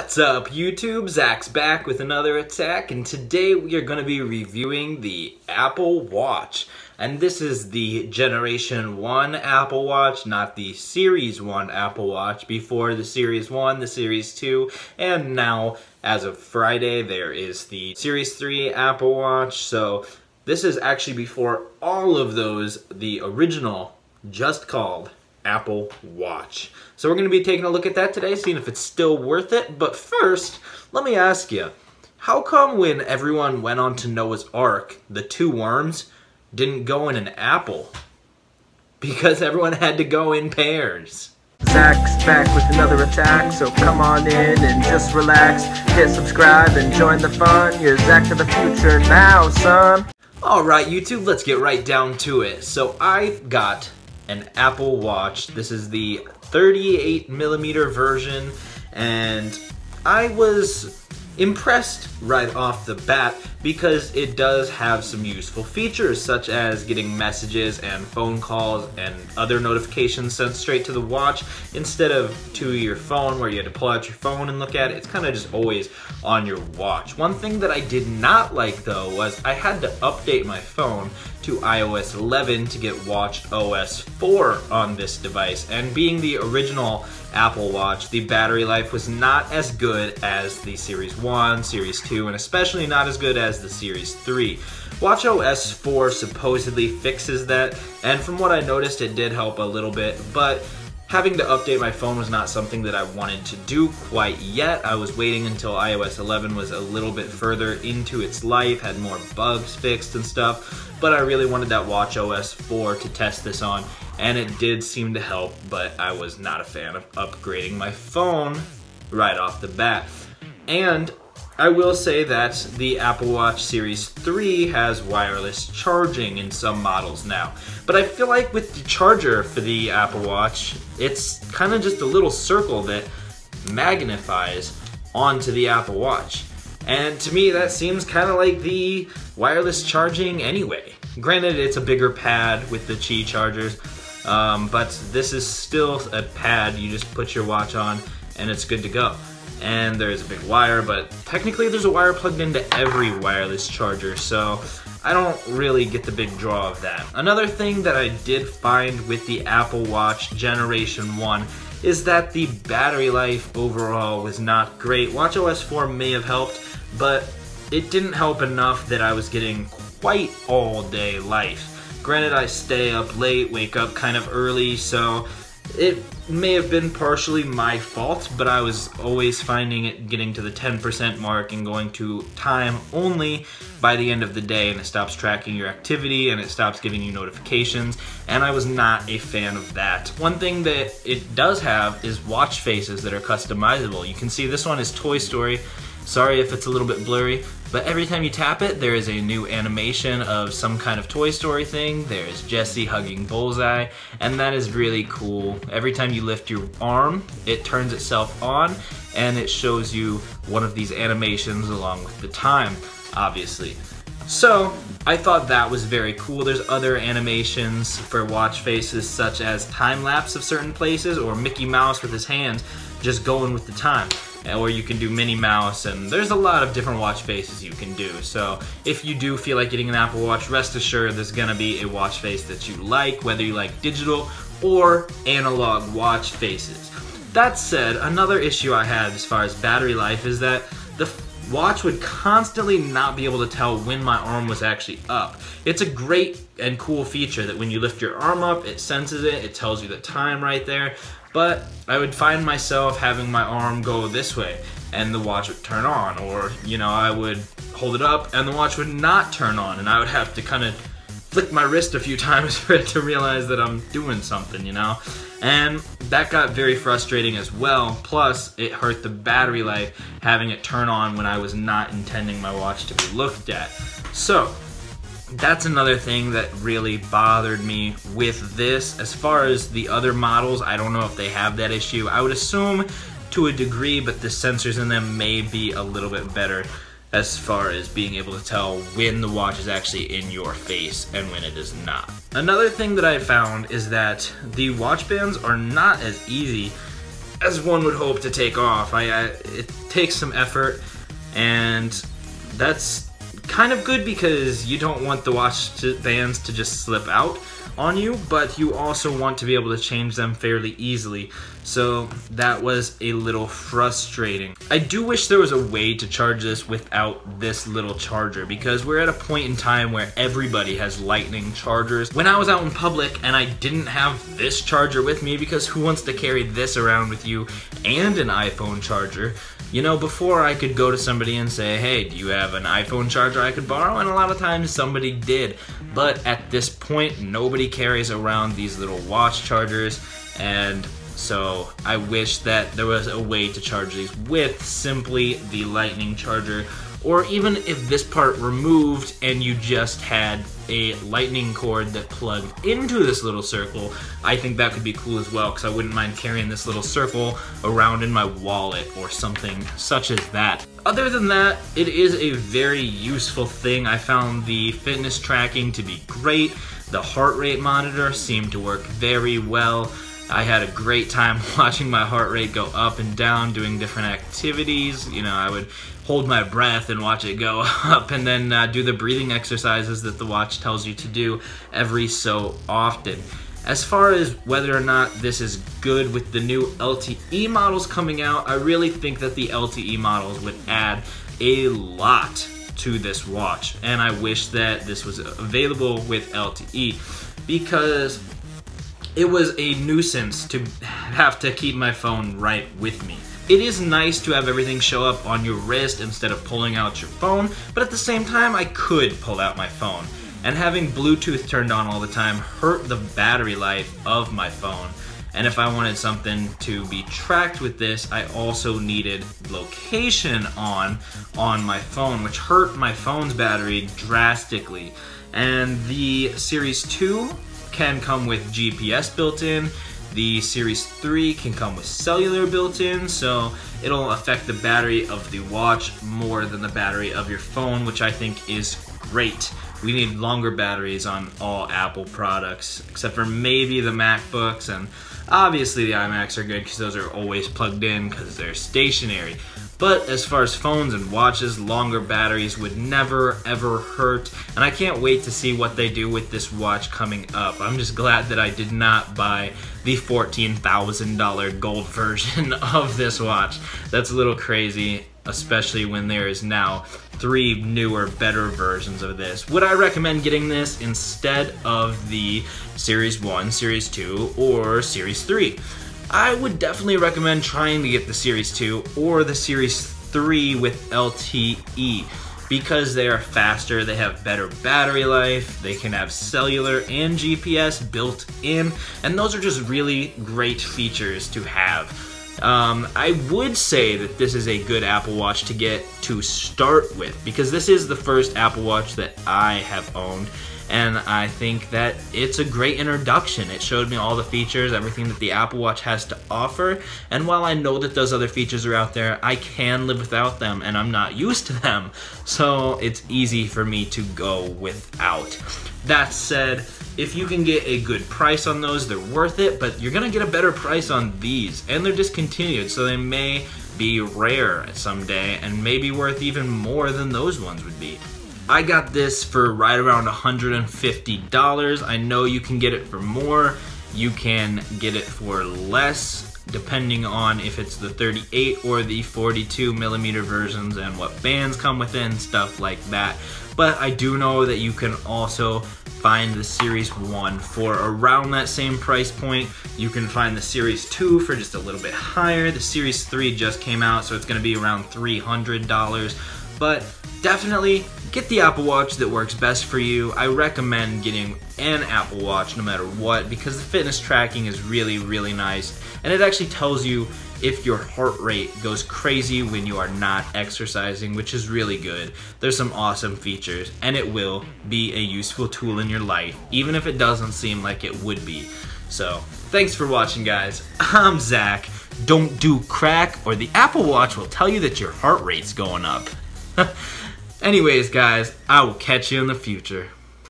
What's up, YouTube? Zach's back with another attack, and today we are going to be reviewing the Apple Watch. And this is the Generation 1 Apple Watch, not the Series 1 Apple Watch. Before the Series 1, the Series 2, and now, as of Friday, there is the Series 3 Apple Watch. So this is actually before all of those, the original, just called Apple Watch. So we're going to be taking a look at that today, seeing if it's still worth it. But first, let me ask you, how come when everyone went on to Noah's Ark, the two worms didn't go in an apple? Because everyone had to go in pairs. Zach's back with another attack, so come on in and just relax. Hit subscribe and join the fun. You're Zach to the future now, son. Alright, YouTube, let's get right down to it. So I got an Apple Watch. This is the 38mm version, and I was impressed right off the bat because it does have some useful features, such as getting messages and phone calls and other notifications sent straight to the watch instead of to your phone where you had to pull out your phone and look at it. It's kind of just always on your watch. One thing that I did not like though was I had to update my phone to iOS 11 to get WatchOS 4 on this device, and being the original Apple Watch, the battery life was not as good as the Series 1, Series 2, and especially not as good as the Series 3. WatchOS 4 supposedly fixes that, and from what I noticed it did help a little bit, but having to update my phone was not something that I wanted to do quite yet. I was waiting until iOS 11 was a little bit further into its life, had more bugs fixed and stuff, but I really wanted that WatchOS 4 to test this on, and it did seem to help, but I was not a fan of upgrading my phone right off the bat. And I will say that the Apple Watch Series 3 has wireless charging in some models now. But I feel like with the charger for the Apple Watch, it's kind of just a little circle that magnifies onto the Apple Watch. And to me, that seems kind of like the wireless charging anyway. Granted, it's a bigger pad with the Qi chargers, but this is still a pad. You just put your watch on and it's good to go. And there's a big wire, but technically there's a wire plugged into every wireless charger, so I don't really get the big draw of that. Another thing that I did find with the Apple Watch Generation 1 is that the battery life overall was not great. WatchOS 4 may have helped, but it didn't help enough that I was getting quite all day life. Granted, I stay up late, wake up kind of early, so it may have been partially my fault, but I was always finding it getting to the 10% mark and going to time only by the end of the day, and it stops tracking your activity and it stops giving you notifications, and I was not a fan of that. One thing that it does have is watch faces that are customizable. You can see this one is Toy Story. Sorry if it's a little bit blurry, but every time you tap it, there is a new animation of some kind of Toy Story thing. There's Jessie hugging Bullseye, and that is really cool. Every time you lift your arm, it turns itself on, and it shows you one of these animations along with the time, obviously. So, I thought that was very cool. There's other animations for watch faces, such as time-lapse of certain places, or Mickey Mouse with his hands just going with the time. Or you can do Minnie Mouse, and there's a lot of different watch faces you can do. So if you do feel like getting an Apple Watch, rest assured there's gonna be a watch face that you like, whether you like digital or analog watch faces. That said, another issue I had as far as battery life is that the watch would constantly not be able to tell when my arm was actually up. It's a great and cool feature that when you lift your arm up, it senses it, it tells you the time right there. But I would find myself having my arm go this way and the watch would turn on, or you know, I would hold it up and the watch would not turn on, and I would have to kind of flick my wrist a few times for it to realize that I'm doing something, you know? And that got very frustrating as well. Plus, it hurt the battery life having it turn on when I was not intending my watch to be looked at. So that's another thing that really bothered me with this. As far as the other models, I don't know if they have that issue. I would assume to a degree, but the sensors in them may be a little bit better as far as being able to tell when the watch is actually in your face and when it is not. Another thing that I found is that the watch bands are not as easy as one would hope, to take off. It takes some effort, and that's kind of good because you don't want the watch bands to just slip out on you, but you also want to be able to change them fairly easily. So that was a little frustrating. I do wish there was a way to charge this without this little charger, because we're at a point in time where everybody has lightning chargers. When I was out in public and I didn't have this charger with me, because who wants to carry this around with you and an iPhone charger? You know, before I could go to somebody and say, hey, do you have an iPhone charger I could borrow? And a lot of times somebody did. But at this point, nobody carries around these little watch chargers, and so I wish that there was a way to charge these with simply the lightning charger, or even if this part removed and you just had a lightning cord that plugged into this little circle. I think that could be cool as well, because I wouldn't mind carrying this little circle around in my wallet or something such as that. Other than that, it is a very useful thing. I found the fitness tracking to be great. The heart rate monitor seemed to work very well. I had a great time watching my heart rate go up and down, doing different activities. You know, I would hold my breath and watch it go up, and then do the breathing exercises that the watch tells you to do every so often. As far as whether or not this is good with the new LTE models coming out, I really think that the LTE models would add a lot to this watch, and I wish that this was available with LTE, because it was a nuisance to have to keep my phone right with me. It is nice to have everything show up on your wrist instead of pulling out your phone, but at the same time I could pull out my phone. And having Bluetooth turned on all the time hurt the battery life of my phone. And if I wanted something to be tracked with this, I also needed location on my phone, which hurt my phone's battery drastically. And the Series 2 can come with GPS built in. The Series 3 can come with cellular built in, so it'll affect the battery of the watch more than the battery of your phone, which I think is great. We need longer batteries on all Apple products, except for maybe the MacBooks, and obviously the iMacs are good because those are always plugged in because they're stationary. But as far as phones and watches, longer batteries would never ever hurt, and I can't wait to see what they do with this watch coming up. I'm just glad that I did not buy the $14,000 gold version of this watch. That's a little crazy, especially when there is now 3 newer, better versions of this. Would I recommend getting this instead of the Series 1, Series 2, or Series 3? I would definitely recommend trying to get the Series 2 or the Series 3 with LTE, because they are faster, they have better battery life, they can have cellular and GPS built in, and those are just really great features to have. I would say that this is a good Apple Watch to get to start with, because this is the first Apple Watch that I have owned, and I think that it's a great introduction. It showed me all the features, everything that the Apple Watch has to offer, and while I know that those other features are out there, I can live without them, and I'm not used to them, so it's easy for me to go without. That said, if you can get a good price on those, they're worth it, but you're gonna get a better price on these, and they're discontinued, so they may be rare someday, and maybe worth even more than those ones would be. I got this for right around $150. I know you can get it for more. You can get it for less, depending on if it's the 38 or the 42mm versions and what bands come with it and stuff like that. But I do know that you can also find the Series 1 for around that same price point. You can find the Series 2 for just a little bit higher. The Series 3 just came out, so it's gonna be around $300. But definitely get the Apple Watch that works best for you. I recommend getting an Apple Watch no matter what, because the fitness tracking is really, really nice. And it actually tells you if your heart rate goes crazy when you are not exercising, which is really good. There's some awesome features, and it will be a useful tool in your life, even if it doesn't seem like it would be. So, thanks for watching, guys. I'm Zach. Don't do crack, or the Apple Watch will tell you that your heart rate's going up. Anyways, guys, I will catch you in the future.